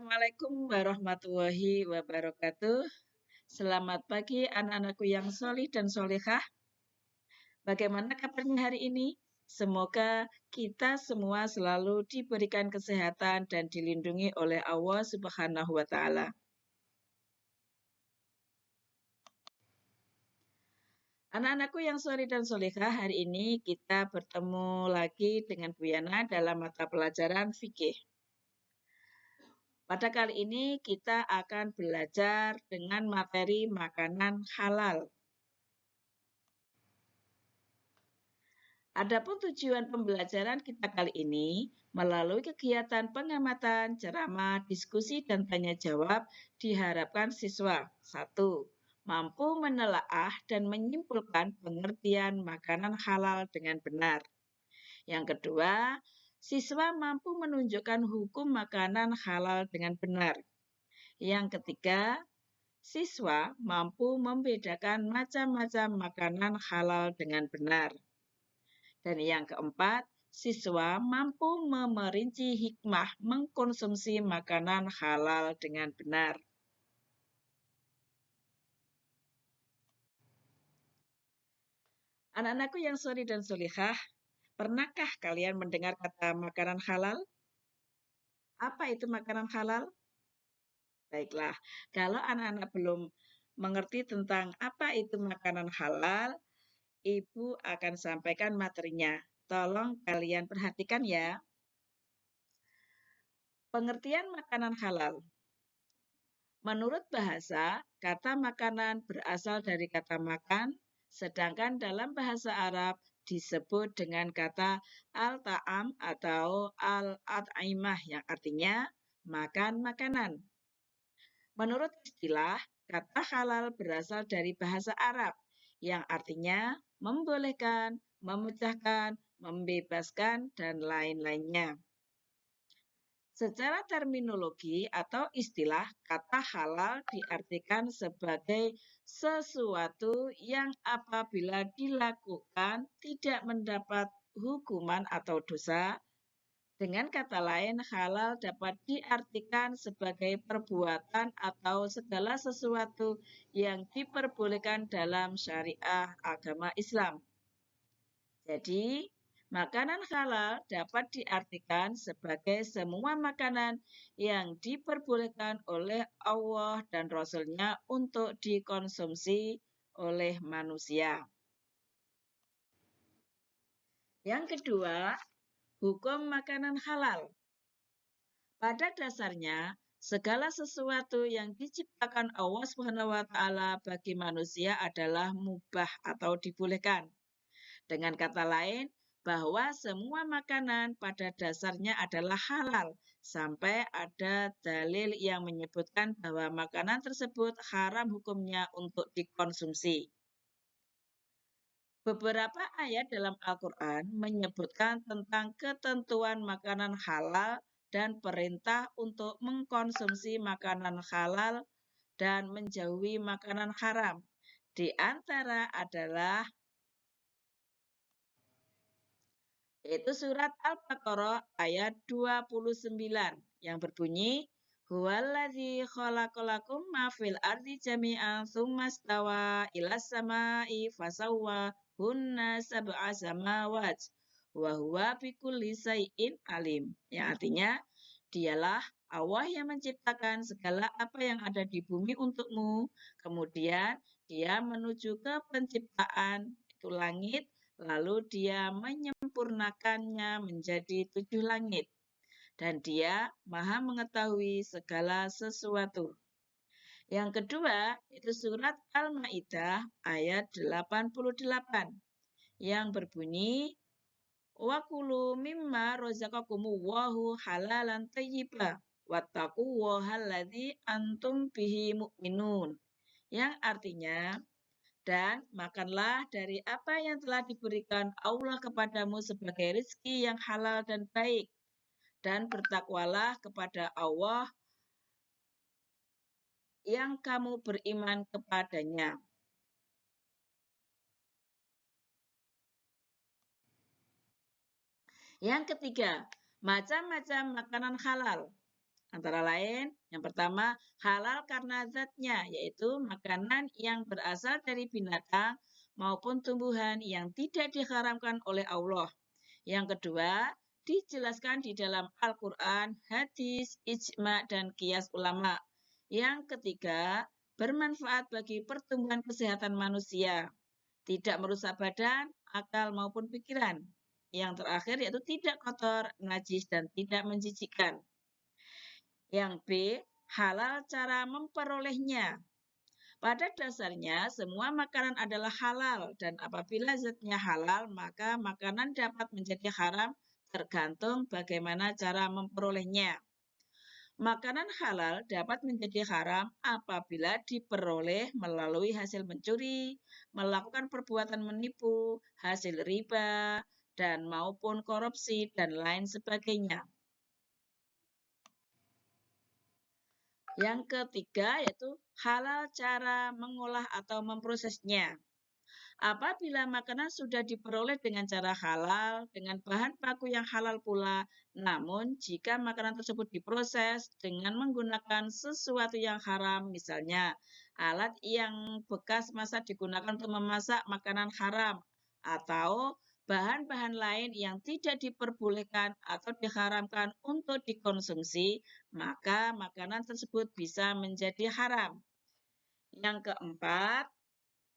Assalamualaikum warahmatullahi wabarakatuh. Selamat pagi anak-anakku yang solih dan solehah. Bagaimana kabarnya hari ini? Semoga kita semua selalu diberikan kesehatan dan dilindungi oleh Allah Subhanahu wa Ta'ala. Anak-anakku yang solih dan solehah, hari ini kita bertemu lagi dengan Bu Yana dalam mata pelajaran fikih. Pada kali ini kita akan belajar dengan materi makanan halal. Adapun tujuan pembelajaran kita kali ini melalui kegiatan pengamatan, ceramah, diskusi, dan tanya jawab diharapkan siswa 1. Mampu menelaah dan menyimpulkan pengertian makanan halal dengan benar. Yang kedua, siswa mampu menunjukkan hukum makanan halal dengan benar. Yang ketiga, siswa mampu membedakan macam-macam makanan halal dengan benar. Dan yang keempat, siswa mampu memerinci hikmah mengkonsumsi makanan halal dengan benar. Anak-anakku yang solih dan solihah, pernahkah kalian mendengar kata makanan halal? Apa itu makanan halal? Baiklah, kalau anak-anak belum mengerti tentang apa itu makanan halal, Ibu akan sampaikan materinya. Tolong kalian perhatikan ya. Pengertian makanan halal. Menurut bahasa, kata makanan berasal dari kata makan, sedangkan dalam bahasa Arab disebut dengan kata al-ta'am atau al-at'imah yang artinya makan makanan. Menurut istilah, kata halal berasal dari bahasa Arab yang artinya membolehkan, memecahkan, membebaskan, dan lain-lainnya. Secara terminologi atau istilah, kata halal diartikan sebagai sesuatu yang apabila dilakukan tidak mendapat hukuman atau dosa. Dengan kata lain, halal dapat diartikan sebagai perbuatan atau segala sesuatu yang diperbolehkan dalam syariah agama Islam. Jadi, makanan halal dapat diartikan sebagai semua makanan yang diperbolehkan oleh Allah dan Rasul-Nya untuk dikonsumsi oleh manusia. Yang kedua, hukum makanan halal. Pada dasarnya, segala sesuatu yang diciptakan Allah SWT bagi manusia adalah mubah atau dibolehkan. Dengan kata lain, bahwa semua makanan pada dasarnya adalah halal sampai ada dalil yang menyebutkan bahwa makanan tersebut haram hukumnya untuk dikonsumsi. Beberapa ayat dalam Al-Quran menyebutkan tentang ketentuan makanan halal dan perintah untuk mengkonsumsi makanan halal dan menjauhi makanan haram. Di antara adalah yaitu surat Al-Baqarah ayat 29 yang berbunyi Huwallazi khalaqalakum ma fil ardi jami'an tsumma stawa ilas sama'i fasawwahunna sab'a samawat wa huwa bikulli syai'in alim. Yang artinya, dialah Allah yang menciptakan segala apa yang ada di bumi untukmu. Kemudian dia menuju ke penciptaan itu langit, lalu dia menyempurnakannya menjadi 7 langit. Dan dia maha mengetahui segala sesuatu. Yang kedua, itu surat Al-Ma'idah ayat 88 yang berbunyi wa kulu mimma razaqakumullahu halalan thayyiba wattaqullahalladzi antum bihi mu'minun. Yang artinya, dan makanlah dari apa yang telah diberikan Allah kepadamu sebagai rezeki yang halal dan baik. Dan bertakwalah kepada Allah yang kamu beriman kepadanya. Yang ketiga, macam-macam makanan halal. Antara lain, yang pertama, halal karena zatnya, yaitu makanan yang berasal dari binatang maupun tumbuhan yang tidak diharamkan oleh Allah. Yang kedua, dijelaskan di dalam Al-Quran, hadis, ijma, dan qiyas ulama. Yang ketiga, bermanfaat bagi pertumbuhan kesehatan manusia, tidak merusak badan, akal, maupun pikiran. Yang terakhir yaitu tidak kotor, najis, dan tidak menjijikkan. Yang B, halal cara memperolehnya. Pada dasarnya, semua makanan adalah halal, dan apabila zatnya halal, maka makanan dapat menjadi haram tergantung bagaimana cara memperolehnya. Makanan halal dapat menjadi haram apabila diperoleh melalui hasil mencuri, melakukan perbuatan menipu, hasil riba, dan maupun korupsi, dan lain sebagainya. Yang ketiga yaitu halal cara mengolah atau memprosesnya. Apabila makanan sudah diperoleh dengan cara halal, dengan bahan baku yang halal pula, namun jika makanan tersebut diproses dengan menggunakan sesuatu yang haram, misalnya alat yang bekas masa digunakan untuk memasak makanan haram, atau bahan-bahan lain yang tidak diperbolehkan atau diharamkan untuk dikonsumsi, maka makanan tersebut bisa menjadi haram. Yang keempat,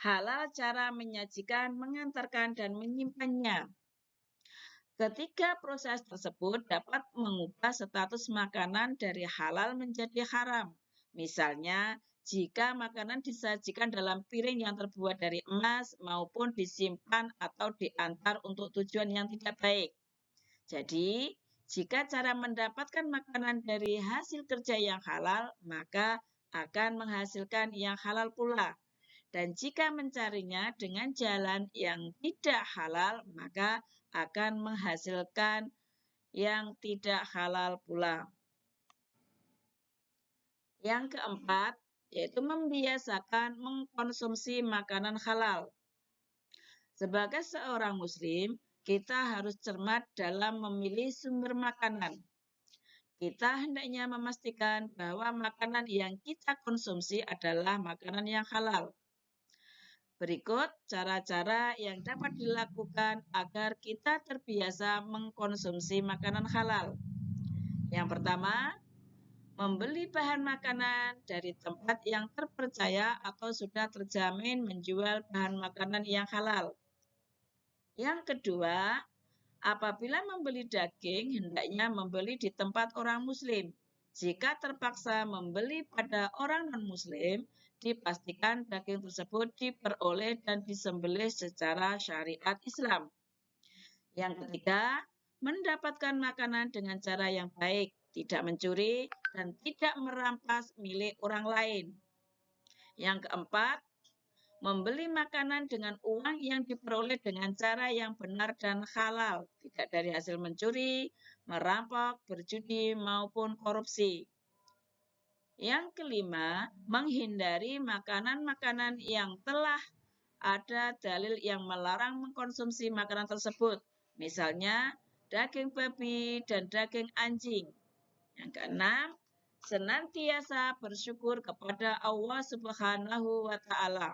halal cara menyajikan, mengantarkan, dan menyimpannya. Ketiga proses tersebut dapat mengubah status makanan dari halal menjadi haram. Misalnya, jika makanan disajikan dalam piring yang terbuat dari emas maupun disimpan atau diantar untuk tujuan yang tidak baik. Jadi, jika cara mendapatkan makanan dari hasil kerja yang halal, maka akan menghasilkan yang halal pula. Dan jika mencarinya dengan jalan yang tidak halal, maka akan menghasilkan yang tidak halal pula. Yang keempat, yaitu membiasakan mengkonsumsi makanan halal. Sebagai seorang muslim, kita harus cermat dalam memilih sumber makanan. Kita hendaknya memastikan bahwa makanan yang kita konsumsi adalah makanan yang halal. Berikut cara-cara yang dapat dilakukan agar kita terbiasa mengkonsumsi makanan halal. Yang pertama, membeli bahan makanan dari tempat yang terpercaya atau sudah terjamin menjual bahan makanan yang halal. Yang kedua, apabila membeli daging, hendaknya membeli di tempat orang Muslim. Jika terpaksa membeli pada orang non-Muslim, dipastikan daging tersebut diperoleh dan disembelih secara syariat Islam. Yang ketiga, mendapatkan makanan dengan cara yang baik, tidak mencuri, dan tidak merampas milik orang lain. Yang keempat, membeli makanan dengan uang yang diperoleh dengan cara yang benar dan halal, tidak dari hasil mencuri, merampok, berjudi, maupun korupsi. Yang kelima, menghindari makanan-makanan yang telah ada dalil yang melarang mengkonsumsi makanan tersebut, misalnya daging babi dan daging anjing. Yang keenam, senantiasa bersyukur kepada Allah Subhanahu wa Ta'ala.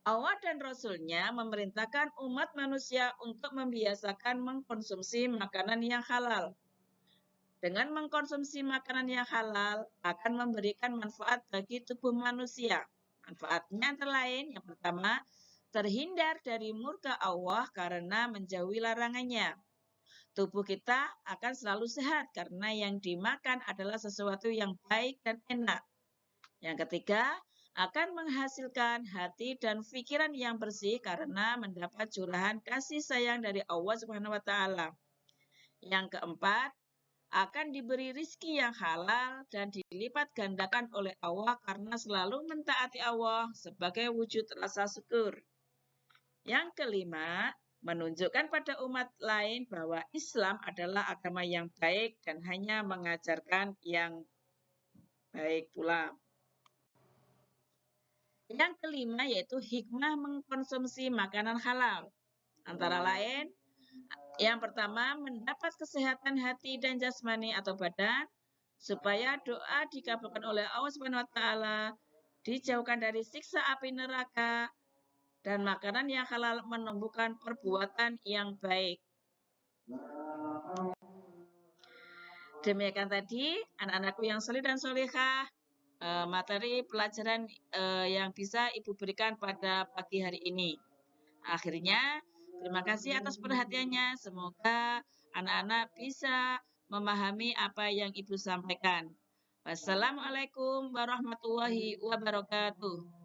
Allah dan Rasul-Nya memerintahkan umat manusia untuk membiasakan mengkonsumsi makanan yang halal. Dengan mengkonsumsi makanan yang halal akan memberikan manfaat bagi tubuh manusia. Manfaatnya antara lain, yang pertama, terhindar dari murka Allah karena menjauhi larangannya. Tubuh kita akan selalu sehat karena yang dimakan adalah sesuatu yang baik dan enak. Yang ketiga, akan menghasilkan hati dan pikiran yang bersih karena mendapat curahan kasih sayang dari Allah Subhanahu wa Ta'ala. Yang keempat, akan diberi rizki yang halal dan dilipat gandakan oleh Allah karena selalu mentaati Allah sebagai wujud rasa syukur. Yang kelima, menunjukkan pada umat lain bahwa Islam adalah agama yang baik dan hanya mengajarkan yang baik pula. Yang kelima yaitu hikmah mengkonsumsi makanan halal. Antara lain, Yang pertama, mendapat kesehatan hati dan jasmani atau badan, supaya doa dikabulkan oleh Allah Subhanahu wa taala, dijauhkan dari siksa api neraka dan makanan yang halal menumbuhkan perbuatan yang baik. Demikian tadi anak-anakku yang soleh dan solehah, materi pelajaran yang bisa Ibu berikan pada pagi hari ini. Akhirnya, terima kasih atas perhatiannya. Semoga anak-anak bisa memahami apa yang Ibu sampaikan. Wassalamualaikum warahmatullahi wabarakatuh.